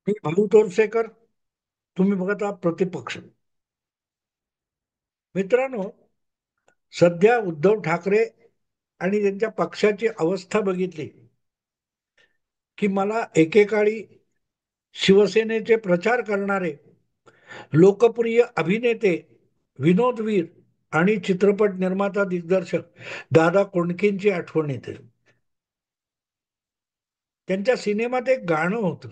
मी भाऊ तोरसेकर. तुम्ही बघत आहात प्रतिपक्ष. मित्रांनो, सध्या उद्धव ठाकरे आणि त्यांच्या पक्षाची अवस्था बघितली की मला एकेकाळी शिवसेनेचे प्रचार करणारे लोकप्रिय अभिनेते, विनोदवीर आणि चित्रपट निर्माता दिग्दर्शक दादा कोंडकेंची आठवण येते. त्यांच्या सिनेमात एक गाणं होतं,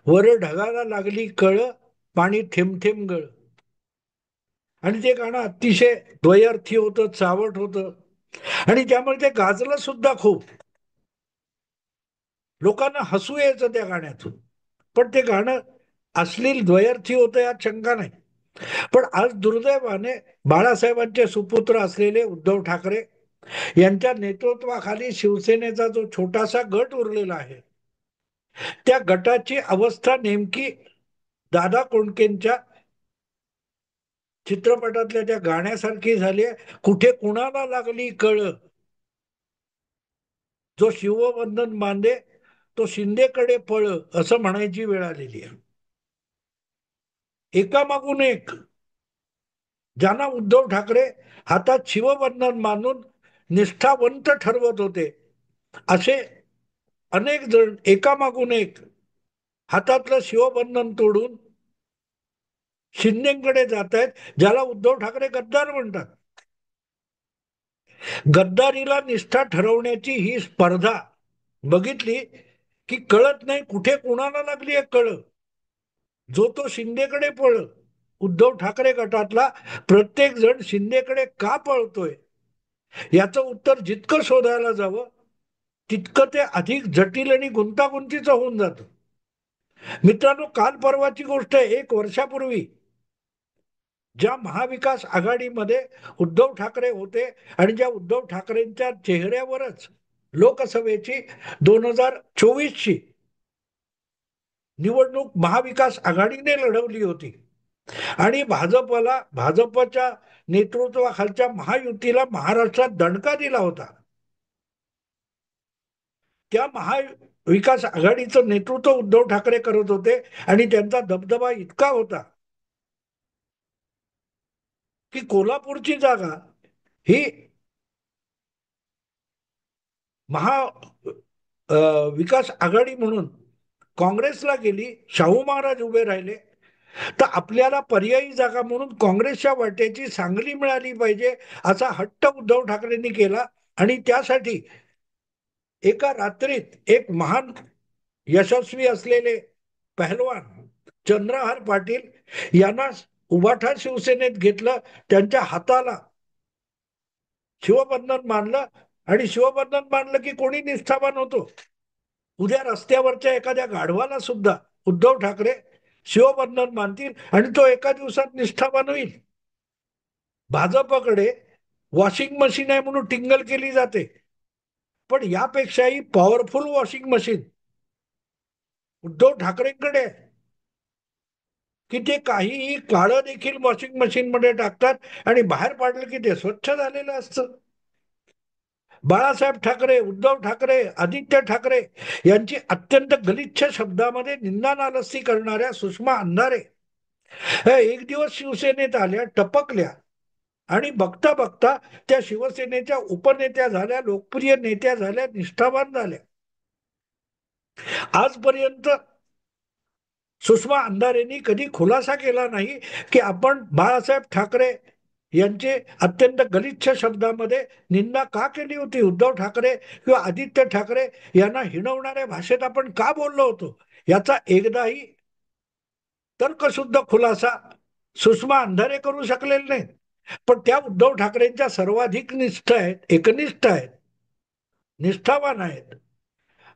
वर ढगाला लागली कळ, पाणी थेंब थेंब गळ. आणि ते गाणं अतिशय द्वयर्थी होतं, चावट होतं आणि त्यामुळे ते गाजलं सुद्धा खूप. लोकांना हसू यायचं त्या गाण्यातून. पण ते गाणं अश्लील द्वयर्थी होतं यात शंका नाही. पण आज दुर्दैवाने बाळासाहेबांचे सुपुत्र असलेले उद्धव ठाकरे यांच्या नेतृत्वाखाली शिवसेनेचा जो छोटासा गट उरलेला आहे, त्या गटाची अवस्था नेमकी दादा कोंडकेंच्या चित्रपटातल्या त्या गाण्यासारखी झाली आहे. कुठे कुणाला लागली कळ, जो शिवबंधन बांधे तो शिंदेकडे पळ, असं म्हणायची वेळ आलेली आहे. एकामागून एक ज्यांना उद्धव ठाकरे हातात शिवबंधन बांधून निष्ठावंत ठरवत होते, असे अनेक जण एकामागून एक हातातलं शिवबंधन तोडून शिंदेकडे जात आहेत, ज्याला उद्धव ठाकरे गद्दार म्हणतात. गद्दारीला निष्ठा ठरवण्याची ही स्पर्धा बघितली की कळत नाही कुठे कुणाला लागली आहे कळ. जो तो शिंदेकडे पळ. उद्धव ठाकरे गटातला प्रत्येक जण शिंदेकडे का पळतोय, याचं उत्तर जितकं शोधायला जावं तितकं ते अधिक जटिल आणि गुंतागुंतीचं होऊन जातं. मित्रांनो, काल परवाची गोष्ट आहे. 1 वर्षापूर्वी ज्या महाविकास आघाडीमध्ये उद्धव ठाकरे होते आणि ज्या उद्धव ठाकरेंच्या चेहऱ्यावरच लोकसभेची 2024ची निवडणूक महाविकास आघाडीने लढवली होती आणि भाजपच्या नेतृत्वाखालच्या महायुतीला महाराष्ट्रात दणका दिला होता. त्या महाविकास आघाडीचं नेतृत्व उद्धव ठाकरे करत होते आणि त्यांचा दबदबा इतका होता की कोल्हापूरची जागा ही महा विकास आघाडी म्हणून काँग्रेसला गेली. शाहू महाराज उभे राहिले. तर आपल्याला पर्यायी जागा म्हणून काँग्रेसच्या वाट्याची सांगली मिळाली पाहिजे, असा हट्ट उद्धव ठाकरेंनी केला. आणि त्यासाठी एका रात्रीत एक महान यशस्वी असलेले पहलवान चंद्रहार पाटील यांना उभाठा शिवसेनेत घेतलं. त्यांच्या हाताला शिवबंधन बांधलं आणि शिवबंधन बांधलं की कोणी निष्ठावान होतो. उद्या रस्त्यावरच्या एखाद्या गाढवाला सुद्धा उद्धव ठाकरे शिवबंधन बांधतील आणि तो एका दिवसात निष्ठावान होईल. भाजपकडे वॉशिंग मशीन आहे म्हणून टिंगल केली जाते, पण यापेक्षाही पॉवरफुल वॉशिंग मशीन उद्धव ठाकरेंकडे आहे की ते काहीही काळं देखील वॉशिंग मशीन मध्ये टाकतात आणि बाहेर पाडलं की ते स्वच्छ झालेलं असतं. बाळासाहेब ठाकरे, उद्धव ठाकरे, आदित्य ठाकरे यांची अत्यंत गलिच्छ शब्दामध्ये निंदा नालस्ती करणाऱ्या सुषमा अंधारे ह्या एक दिवस शिवसेनेत आल्या, टपकल्या आणि बघता बघता त्या शिवसेनेच्या उपनेत्या झाल्या, लोकप्रिय नेत्या झाल्या, निष्ठावान झाल्या. आजपर्यंत सुषमा अंधारेंनी कधी खुलासा केला नाही की आपण बाळासाहेब ठाकरे यांचे अत्यंत गलिच्छ शब्दामध्ये निंदा का केली होती, उद्धव ठाकरे किंवा आदित्य ठाकरे यांना हिणवणाऱ्या भाषेत आपण का बोललो होतो, याचा एकदाही तर्कशुद्ध खुलासा सुषमा अंधारे करू शकलेले नाही. पण त्या उद्धव ठाकरेंच्या सर्वाधिक निष्ठ आहेत, एकनिष्ठ आहेत, निष्ठावान आहेत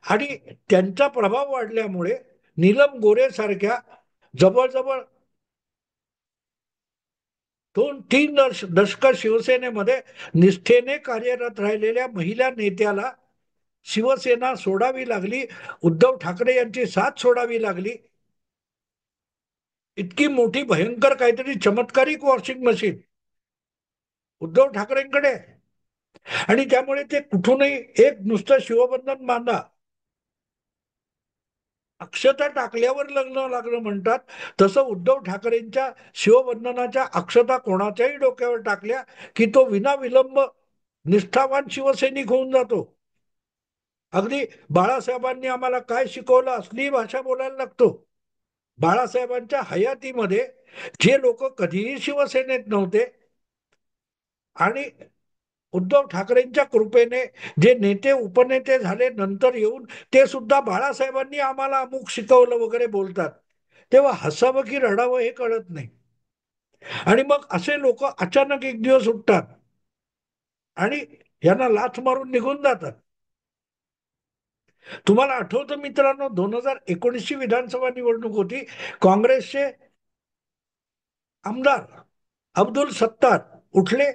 आणि त्यांचा प्रभाव वाढल्यामुळे नीलम गोरे सारख्या जवळजवळ 2-3 दशक शिवसेनेमध्ये निष्ठेने कार्यरत राहिलेल्या महिला नेत्याला शिवसेना सोडावी लागली, उद्धव ठाकरे यांची साथ सोडावी लागली. इतकी मोठी भयंकर काहीतरी चमत्कारिक वॉशिंग मशीन उद्धव ठाकरेंकडे आणि त्यामुळे ते कुठूनही एक नुसतं शिवबंधन बांधा अक्षता टाकल्यावर लग्न लागलं म्हणतात. तसं उद्धव ठाकरेंच्या शिवबंधनाच्या अक्षता कोणाच्याही डोक्यावर टाकल्या की तो विनाविलंब निष्ठावान शिवसैनिक होऊन जातो. अगदी बाळासाहेबांनी आम्हाला काय शिकवलं असली भाषा बोलायला लागतो. बाळासाहेबांच्या हयातीमध्ये जे लोक कधीही शिवसेनेत नव्हते आणि उद्धव ठाकरेंच्या कृपेने जे नेते उपनेते झाले नंतर येऊन, ते सुद्धा बाळासाहेबांनी आम्हाला अमुक शिकवलं वगैरे बोलतात, तेव्हा हसावं की रडावं हे कळत नाही. आणि मग असे लोक अचानक एक दिवस उठतात आणि यांना लाथ मारून निघून जातात. तुम्हाला आठवतं मित्रांनो, 2019 ची विधानसभा निवडणूक होती. काँग्रेसचे आमदार अब्दुल सत्तार उठले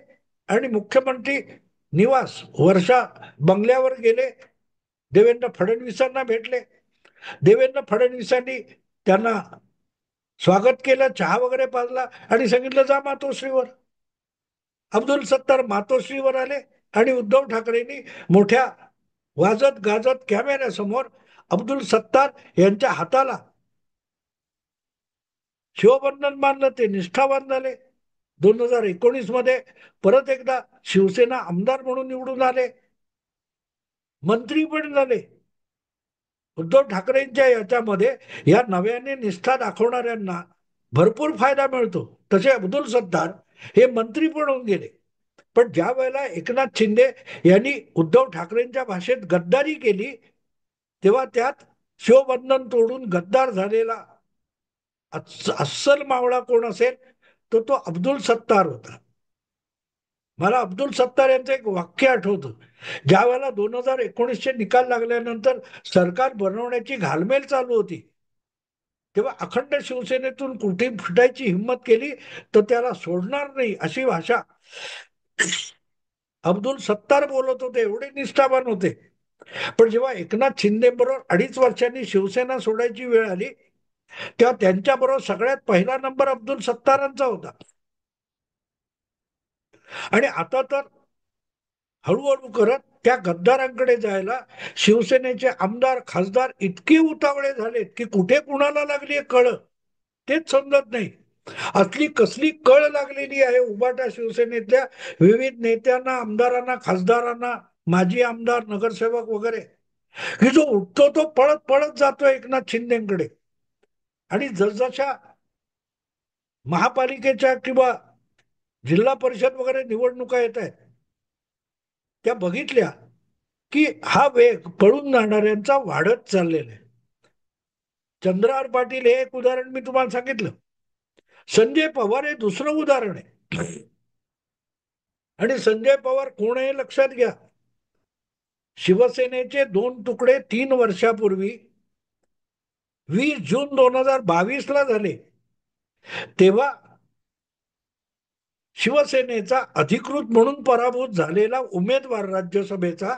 आणि मुख्यमंत्री निवास वर्षा बंगल्यावर गेले. देवेंद्र फडणवीसांना भेटले. देवेंद्र फडणवीसांनी त्यांना स्वागत केलं, चहा वगैरे पाजला आणि सांगितलं जा मातोश्रीवर. अब्दुल सत्तार मातोश्रीवर आले आणि उद्धव ठाकरेंनी मोठ्या वाजत गाजत कॅमेऱ्यासमोर अब्दुल सत्तार यांच्या हाताला शिवबंधन बांधलं. ते निष्ठावान झाले. 2019 मध्ये परत एकदा शिवसेना आमदार म्हणून निवडून आले, मंत्री पण झाले. उद्धव ठाकरेंच्या याच्यामध्ये या नव्याने निष्ठा दाखवणाऱ्यांना भरपूर फायदा मिळतो. तसे अब्दुल सत्तार हे मंत्री पण होऊन गेले. पण ज्या वेळेला एकनाथ शिंदे यांनी उद्धव ठाकरेंच्या भाषेत गद्दारी केली, तेव्हा त्यात शिवबंधन तोडून गद्दार झालेला अस्सल मावळा कोण असेल तर तो अब्दुल सत्तार होता. मला अब्दुल सत्तार यांचं एक वाक्य आठवतं. ज्या वेळेला 2019चे निकाल लागल्यानंतर सरकार बनवण्याची घालमेल चालू होती, तेव्हा अखंड शिवसेनेतून कुठे फुटायची हिंमत केली तर त्याला सोडणार नाही अशी भाषा अब्दुल सत्तार बोलत होते. एवढे निष्ठावान होते. पण जेव्हा एकनाथ शिंदे बरोबर 2.5 वर्षांनी शिवसेना सोडायची वेळ आली, तेव्हा त्यांच्याबरोबर सगळ्यात पहिला नंबर अब्दुल सत्तारांचा होता. आणि आता तर हळूहळू करत त्या गद्दारांकडे जायला शिवसेनेचे आमदार खासदार इतके उतावळे झालेत की कुठे कुणाला लागली कळ तेच समजत नाही. असली कसली कळ लागलेली आहे उभाटा शिवसेनेतल्या विविध नेत्यांना, आमदारांना, खासदारांना, माजी आमदार, नगरसेवक वगैरे, की जो उठतो तो पळत पळत जातो एकनाथ शिंदेकडे. आणि जसजशा महापालिकेच्या किंवा जिल्हा परिषद वगैरे निवडणुका येत आहेत, त्या बघितल्या की हा वेग पळून जाणाऱ्यांचा वाढत चाललेला आहे. चंद्रहार पाटील हे एक उदाहरण मी तुम्हाला सांगितलं. संजय पवार हे दुसरं उदाहरण आहे. आणि संजय पवार कोण आहे लक्षात घ्या. शिवसेनेचे 2 तुकडे 3 वर्षापूर्वी 20 जून 2022 ला झाले. तेव्हा शिवसेनेचा अधिकृत म्हणून पराभूत झालेला उमेदवार राज्यसभेचा,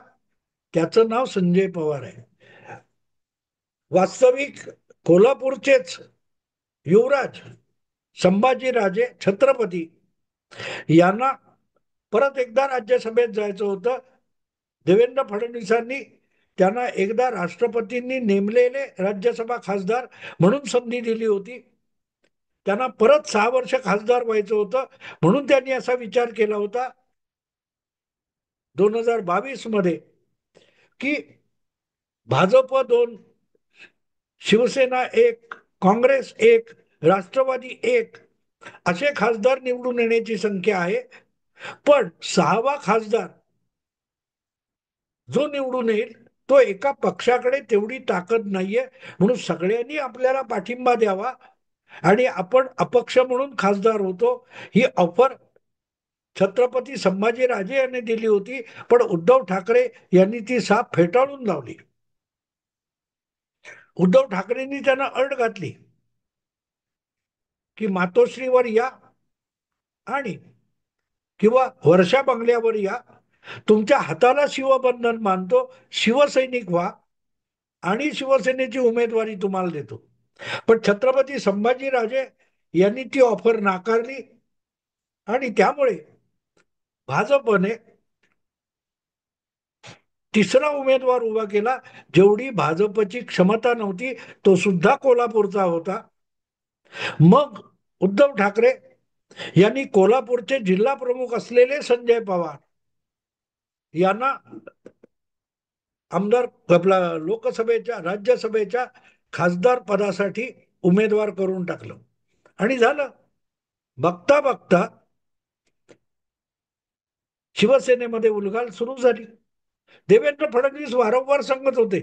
त्याचं नाव संजय पवार आहे. वास्तविक कोल्हापूरचेच युवराज संभाजीराजे छत्रपती यांना परत एकदा राज्यसभेत जायचं होतं. देवेंद्र फडणवीसांनी त्यांना एकदा राष्ट्रपतींनी नेमलेले राज्यसभा खासदार म्हणून संधी दिली होती. त्यांना परत 6 वर्ष खासदार व्हायचं होतं, म्हणून त्यांनी असा विचार केला होता 2022 मध्ये की भाजप 2, शिवसेना 1, काँग्रेस 1, राष्ट्रवादी 1 असे खासदार निवडून येण्याची संख्या आहे. पण 6वा खासदार जो निवडून येईल तो एका पक्षाकडे तेवढी ताकद नाहीये, म्हणून सगळ्यांनी आपल्याला पाठिंबा द्यावा आणि आपण अपक्ष म्हणून खासदार होतो. ही ऑफर छत्रपती संभाजीराजे यांनी दिली होती, पण उद्धव ठाकरे यांनी ती साफ फेटाळून लावली. उद्धव ठाकरेंनी त्यांना अट घातली की मातोश्रीवर या आणि किंवा वर्षा बंगल्यावर या, तुमच्या हाताला शिवबंधन मानतो, शिवसैनिक व्हा आणि शिवसेनेची उमेदवारी तुम्हाला देतो. पण छत्रपती संभाजीराजे यांनी ती ऑफर नाकारली आणि त्यामुळे भाजपने तिसरा उमेदवार उभा केला. जेवढी भाजपची क्षमता नव्हती तो सुद्धा कोल्हापूरचा होता. मग उद्धव ठाकरे यांनी कोल्हापूरचे जिल्हा प्रमुख असलेले संजय पवार यांना आमदार आपला लोकसभेच्या राज्यसभेच्या खासदार पदासाठी उमेदवार करून टाकलं आणि झालं. बघता बघता शिवसेनेमध्ये उलघाल सुरू झाली. देवेंद्र फडणवीस वारंवार सांगत होते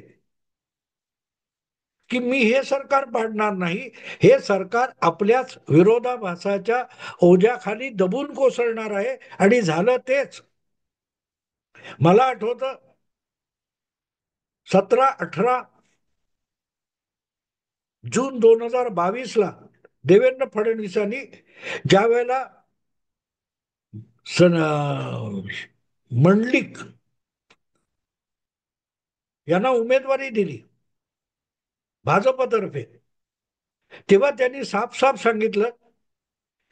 की मी हे सरकार पाडणार नाही, हे सरकार आपल्याच विरोधाभासाच्या ओझ्याखाली दबून कोसळणार आहे. आणि झालं तेच. मला आठवतं 17-18 जून 2022ला देवेंद्र फडणवीसांनी ज्या वेळेला मंडलिक यांना उमेदवारी दिली भाजपतर्फे, तेव्हा त्यांनी साफ साफ सांगितलं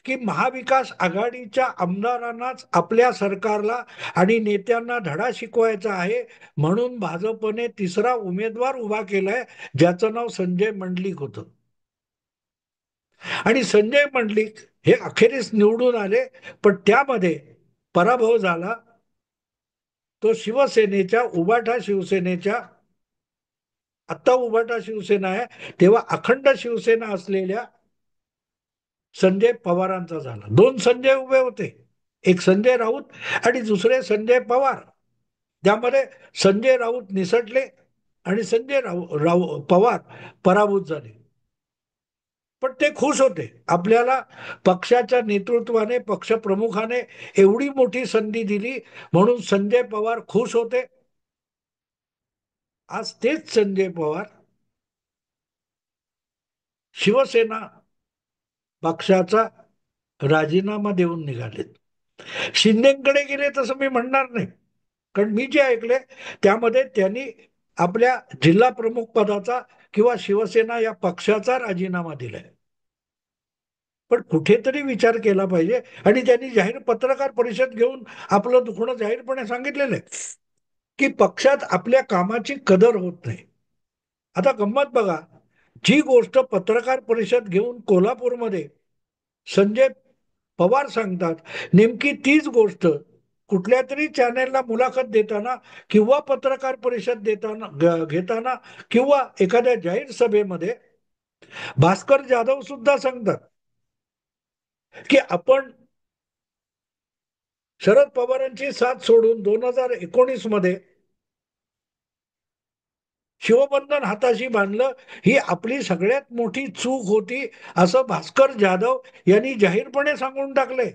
की महाविकास आघाडीच्या आमदारांनाच आपल्या सरकारला आणि नेत्यांना धडा शिकवायचा आहे, म्हणून भाजपने तिसरा उमेदवार उभा केलाय ज्याचं नाव संजय मंडलिक होतं. आणि संजय मंडलिक हे अखेरीस निवडून आले, पण त्यामध्ये पराभव झाला. तो शिवसेनेच्या उबाठा शिवसेनेच्या, आता उबाठा शिवसेना आहे तेव्हा अखंड शिवसेना असलेल्या संजय पवारांचा झाला. दोन संजय उभे होते, एक संजय राऊत आणि दुसरे संजय पवार. त्यामध्ये संजय राऊत निसटले आणि संजय पवार पराभूत झाले. पण ते खुश होते. आपल्याला पक्षाच्या नेतृत्वाने, पक्षप्रमुखाने एवढी मोठी संधी दिली म्हणून संजय पवार खुश होते. आज तेच संजय पवार शिवसेना पक्षाचा राजीनामा देऊन निघालेत. शिंदेकडे गेले तसं मी म्हणणार नाही, कारण मी जे ऐकले त्यामध्ये त्यांनी आपल्या जिल्हा प्रमुख पदाचा किंवा शिवसेना या पक्षाचा राजीनामा दिलाय. पण कुठेतरी विचार केला पाहिजे. आणि त्यांनी जाहीर पत्रकार परिषद घेऊन आपलं दुखणं जाहीरपणे सांगितलेलं आहे की पक्षात आपल्या कामाची कदर होत नाही. आता गंमत बघा, जी गोष्ट पत्रकार परिषद घेऊन कोल्हापूरमध्ये संजय पवार सांगतात, नेमकी तीच गोष्ट कुठल्या तरी चॅनेलला मुलाखत देताना किंवा पत्रकार परिषद देताना घेताना किंवा एखाद्या जाहीर सभेमध्ये भास्कर जाधव सुद्धा सांगतात की आपण शरद पवारांची साथ सोडून 2019 मध्ये शिवबंधन हाताशी बांधलं, ही आपली सगळ्यात मोठी चूक होती असं भास्कर जाधव यांनी जाहीरपणे सांगून टाकले.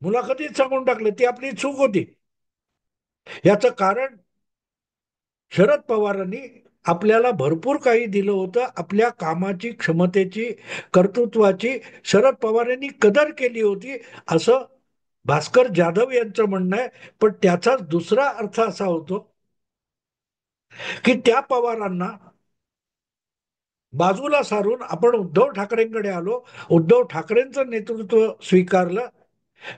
मुलाखतीत सांगून टाकले ती आपली चूक होती. याचं कारण शरद पवारांनी आपल्याला भरपूर काही दिलं होतं. आपल्या कामाची, क्षमतेची, कर्तृत्वाची शरद पवारांनी कदर केली होती असं भास्कर जाधव यांचं म्हणणं आहे. पण त्याचाच दुसरा अर्थ असा होतो की त्या पवारांना बाजूला सारून आपण उद्धव ठाकरेंकडे आलो, उद्धव ठाकरेंचं नेतृत्व स्वीकारलं.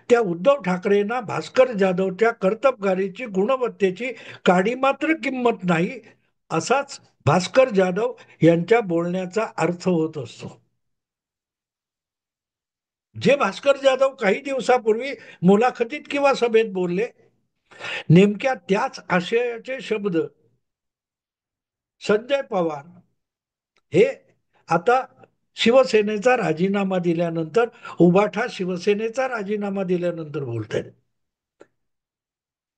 त्या उद्धव ठाकरेंना भास्कर जाधवच्या कर्तबगारीची, गुणवत्तेची काडी मात्र किंमत नाही, असाच भास्कर जाधव यांच्या बोलण्याचा अर्थ होत असतो. जे भास्कर जाधव काही दिवसापूर्वी मुलाखतीत किंवा सभेत बोलले, नेमक्या त्याच आशयाचे शब्द संजय पवार हे आता शिवसेनेचा राजीनामा दिल्यानंतर, उबाठा शिवसेनेचा राजीनामा दिल्यानंतर बोलत आहेत.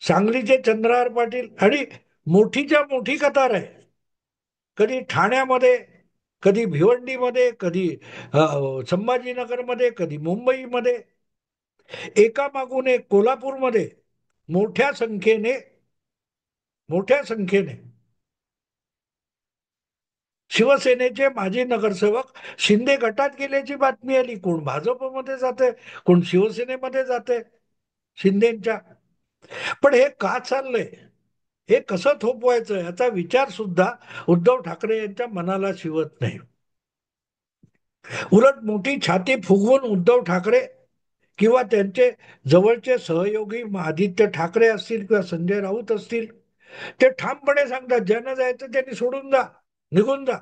सांगलीचे चंद्रहार पाटील आणि मोठीच्या मोठी कतार आहे. कधी ठाण्यामध्ये, कधी भिवंडीमध्ये, कधी संभाजीनगरमध्ये, कधी मुंबईमध्ये, एकामागून एक कोल्हापूरमध्ये मोठ्या संख्येने शिवसेनेचे माजी नगरसेवक शिंदे गटात गेल्याची बातमी आली. कोण भाजपमध्ये जाते, कोण शिवसेनेमध्ये जाते शिंदेच्या. पण हे का चाललंय, हे कसं थोपवायचं, याचा विचार सुद्धा उद्धव ठाकरे यांच्या मनाला शिवत नाही. उलट मोठी छाती फुगवून उद्धव ठाकरे किंवा त्यांचे जवळचे सहयोगी आदित्य ठाकरे असतील किंवा संजय राऊत असतील ते ठामपणे सांगतात, ज्यांना जायचं त्यांनी सोडून जा, निघून जा.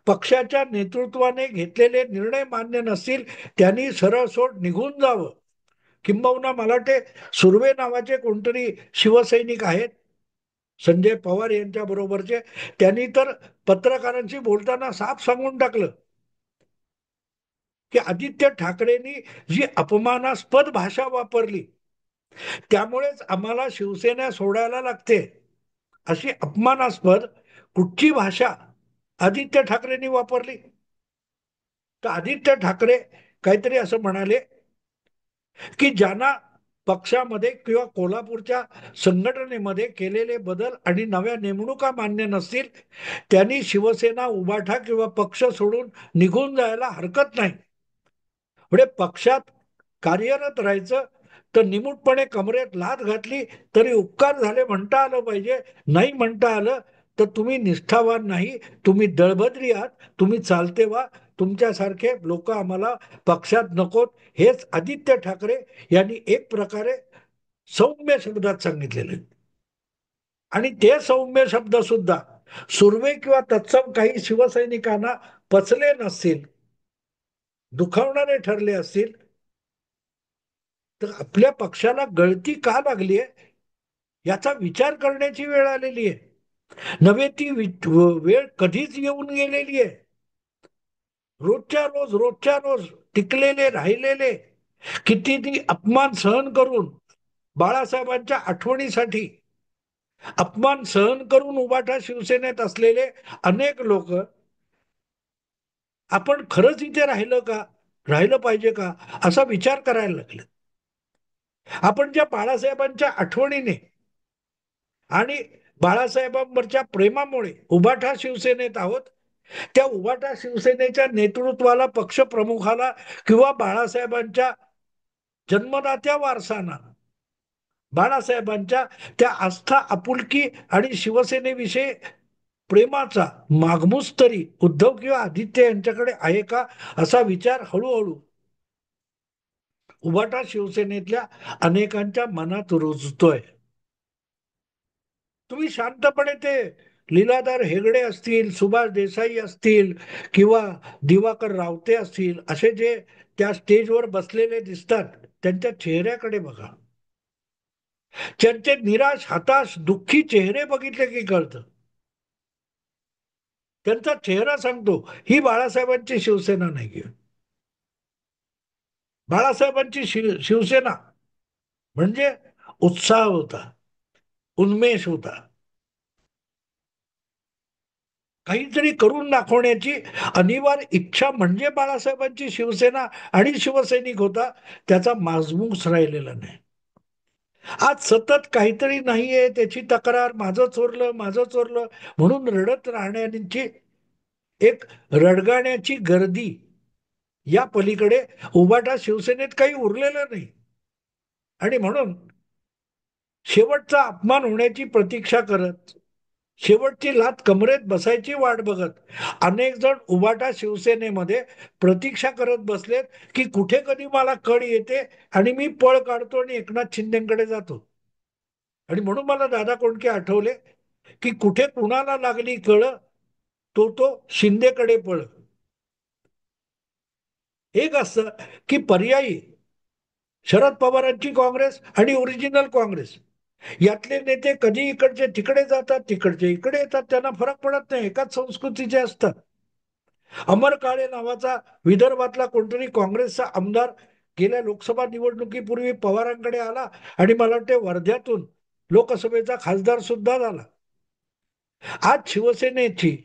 पक्षाच्या नेतृत्वाने घेतलेले निर्णय मान्य नसतील त्यांनी सरळ सोड निघून जावं. किंबहुना मला वाटते सुर्वे नावाचे कोणतरी शिवसैनिक आहेत संजय पवार यांच्या बरोबरचे, त्यांनी तर पत्रकारांशी बोलताना साफ सांगून टाकलं की आदित्य ठाकरेंनी जी अपमानास्पद भाषा वापरली त्यामुळेच आम्हाला शिवसेना सोडायला लागते, अशी अपमानास्पद कुठची भाषा आदित्य ठाकरेंनी वापरली. तर आदित्य ठाकरे काहीतरी असं म्हणाले की ज्यांना पक्षामध्ये किंवा कोल्हापूरच्या संघटनेमध्ये केलेले बदल आणि नव्या नेमणुका मान्य नसतील त्यांनी शिवसेना, उभाठा किंवा पक्ष सोडून निघून जायला हरकत नाही. म्हणजे पक्षात कार्यरत राहायचं तर निमूटपणे कमरेत लाथ घातली तरी उपकार झाले म्हणता आलं पाहिजे. नाही म्हणता आलं तर तुम्ही निष्ठावान नाही, तुम्ही दळभद्री आहात, तुम्ही चालते व्हा, तुमच्यासारखे लोक आम्हाला पक्षात नकोत, हेच आदित्य ठाकरे यांनी एक प्रकारे सौम्य शब्दात सांगितलेले. आणि ते सौम्य शब्द सुद्धा सुर्वे किंवा तत्सम काही शिवसैनिकांना पचले नसतील, दुखावणारे ठरले असतील, तर आपल्या पक्षाला गळती का लागली आहे याचा विचार करण्याची वेळ आलेली आहे. नव्हे ती वेळ कधीच येऊन गेलेली आहे. रोजच्या रोज टिकलेले राहिलेले किती अपमान सहन करून, बाळासाहेबांच्या आठवणीसाठी अपमान सहन करून उभाटा शिवसेनेत असलेले अनेक लोक आपण खरंच इथे राहिलं पाहिजे का असा विचार करायला लागले. आपण ज्या बाळासाहेबांच्या आठवणीने आणि बाळासाहेबांवरच्या प्रेमामुळे उभाठा शिवसेनेत आहोत, त्या उभाठा शिवसेनेच्या नेतृत्वाला, पक्ष प्रमुखाला किंवा बाळासाहेबांच्या जन्मदात्या वारसांना, बाळासाहेबांच्या त्या आस्था, आपुलकी आणि शिवसेनेविषयी प्रेमाचा मागमूस तरी उद्धव किंवा आदित्य यांच्याकडे आहे का असा विचार हळूहळू उभाटा शिवसेनेतल्या अनेकांच्या मनात रुजतोय. तुम्ही शांतपणे ते लीलाधर हेगडे असतील, सुभाष देसाई असतील किंवा दिवाकर रावते असतील, असे जे त्या स्टेजवर बसलेले दिसतात त्यांच्या चेहऱ्याकडे बघा. त्यांचे निराश, हताश, दुःखी चेहरे बघितले की कळतं. त्यांचा चेहरा सांगतो ही बाळासाहेबांची शिवसेना नाहीये. बाळासाहेबांची शिवसेना म्हणजे उत्साह होता, उन्मेष होता, काहीतरी करून दाखवण्याची अनिवार्य इच्छा म्हणजे बाळासाहेबांची शिवसेना आणि शिवसैनिक होता. त्याचा माजमूस राहिलेला नाही. आज सतत काहीतरी नाहीये त्याची तक्रार, माझं चोरलं म्हणून रडत राहण्याची एक रडगाण्याची गर्दी या पलीकडे उभाटा शिवसेनेत काही उरलेलं नाही. आणि म्हणून शेवटचा अपमान होण्याची प्रतीक्षा करत, शेवटची लात कमरेत बसायची वाट बघत अनेक जण उभाटा शिवसेनेमध्ये प्रतीक्षा करत बसलेत की कुठे कधी मला कळ येते आणि मी पळ काढतो आणि एकनाथ शिंदेकडे जातो. आणि म्हणून मला दादा कोंडके आठवले की कुठे कुणाला लागली कळ तो शिंदेकडे पळ. एक असतं की पर्यायी शरद पवारांची काँग्रेस आणि ओरिजिनल काँग्रेस यातले नेते कधी इकडचे तिकडे जातात, तिकडचे इकडे येतात, त्यांना फरक पडत नाही, एकाच संस्कृतीचे असतात. अमर काळे नावाचा विदर्भातला कोणतरी काँग्रेसचा आमदार गेल्या लोकसभा निवडणुकीपूर्वी पवारांकडे आला आणि मला वाटते वर्ध्यातून लोकसभेचा खासदार सुद्धा झाला. आज शिवसेनेची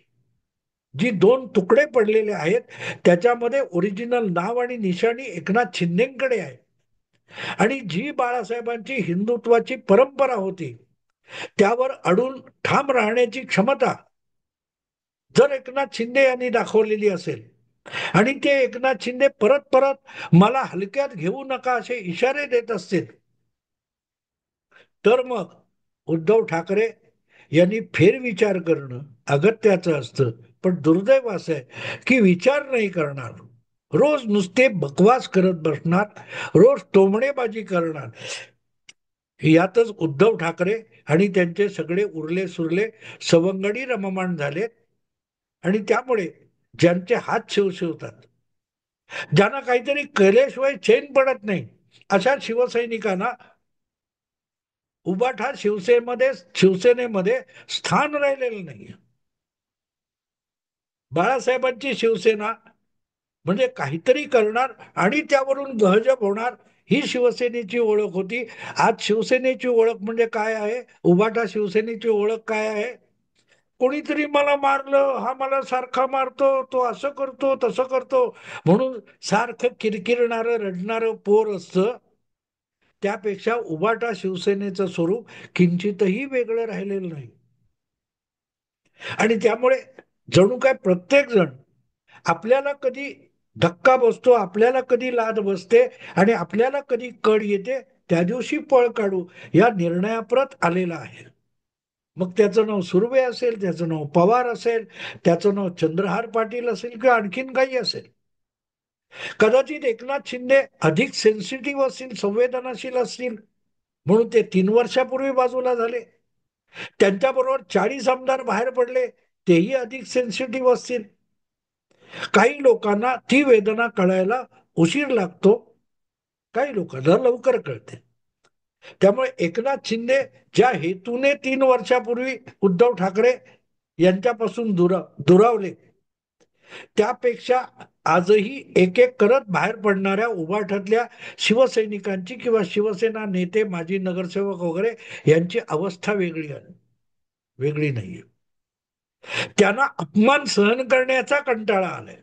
जी दोन तुकडे पडलेले आहेत त्याच्यामध्ये ओरिजिनल नाव आणि निशाणी एकनाथ शिंदेकडे आहे. आणि जी बाळासाहेबांची हिंदुत्वाची परंपरा होती त्यावर अडून ठाम राहण्याची क्षमता जर एकनाथ शिंदे यांनी दाखवलेली असेल आणि ते एकनाथ शिंदे परत परत मला हलक्यात घेऊ नका असे इशारे देत असतील तर मग उद्धव ठाकरे यांनी फेरविचार करणं अगत्याचं असतं. पण दुर्दैव असं आहे की विचार नाही करणार, रोज नुसते बकवास करत बसणार, रोज टोमणेबाजी करणार, यातच उद्धव ठाकरे आणि त्यांचे सगळे उरले सुरले सवंगडी रममाण झाले. आणि त्यामुळे ज्यांचे हात शिवशिवतात, ज्यांना काहीतरी केल्याशिवाय चैन पडत नाही, अशा शिवसैनिकांना उबाठा शिवसेनेमध्ये स्थान राहिलेलं नाही. बाळासाहेबांची शिवसेना म्हणजे काहीतरी करणार आणि त्यावरून गहजब होणार, ही शिवसेनेची ओळख होती. आज शिवसेनेची ओळख म्हणजे काय आहे? उबाठा शिवसेनेची ओळख काय आहे? कोणीतरी मला मारलं, हा मला सारखा मारतो, तो असं करतो तसं करतो, म्हणून सारखं किरकिरणारं रडणारं पोर असतं. त्यापेक्षा उबाटा शिवसेनेचं स्वरूप किंचितही वेगळं राहिलेलं नाही. आणि त्यामुळे जणू काय प्रत्येक जण आपल्याला कधी धक्का बसतो, आपल्याला कधी लाद बसते आणि आपल्याला कधी कड येते, त्या दिवशी पळ काढू या निर्णयाप्रत आलेला आहे. मग त्याचं नाव सुर्वे असेल, त्याचं नाव पवार असेल, त्याचं नाव चंद्रहार पाटील असेल किंवा आणखीन काही असेल. कदाचित एकनाथ शिंदे अधिक सेन्सिटिव्ह असतील, संवेदनशील असतील, म्हणून ते 3 वर्षापूर्वी बाजूला झाले. त्यांच्याबरोबर 40 आमदार बाहेर पडले, तेही अधिक सेन्सिटिव्ह असतील. काही लोकांना ती वेदना कळायला उशीर लागतो, काही लोकांना लवकर कळते. त्यामुळे एकनाथ शिंदे ज्या हेतूने 3 वर्षापूर्वी उद्धव ठाकरे यांच्यापासून दुरावले, त्यापेक्षा आजही एक एक करत बाहेर पडणाऱ्या उभाठ्यातल्या शिवसैनिकांची किंवा शिवसेना नेते, माजी नगरसेवक वगैरे यांची अवस्था वेगळी आहे, वेगळी नाहीये. त्यांना अपमान सहन करण्याचा कंटाळा आलाय,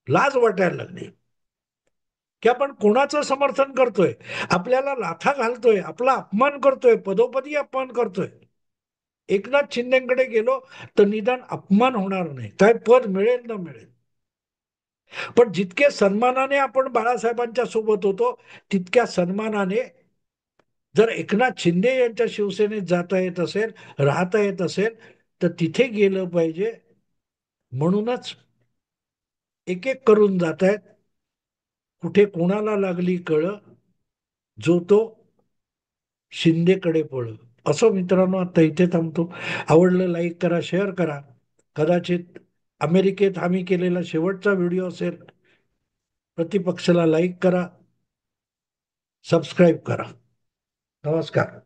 लाज वाटायला लागली की आपण कोणाचं समर्थन करतोय, आपल्याला लाथा घालतोय, आपला अपमान करतोय, पदोपदी अपमान करतोय. एकनाथ शिंदेकडे गेलो तर निदान अपमान होणार नाही, काय पद मिळेल न मिळेल. पण जितके सन्मानाने आपण बाळासाहेबांच्या सोबत होतो, तितक्या सन्मानाने जर एकनाथ शिंदे यांच्या शिवसेनेत जाता येत असेल, राहता येत असेल, तर तिथे गेलं पाहिजे. म्हणूनच एक एक करून जात आहेत. कुठे कोणाला लागली कळ, जो तो शिंदेकडे पळ. असं मित्रांनो, आता इथे थांबतो. आवडलं लाईक करा, शेअर करा. कदाचित अमेरिकेत आम्ही केलेला शेवटचा व्हिडिओ असेल. प्रतिपक्षाला लाईक करा, सबस्क्राईब करा. नमस्कार.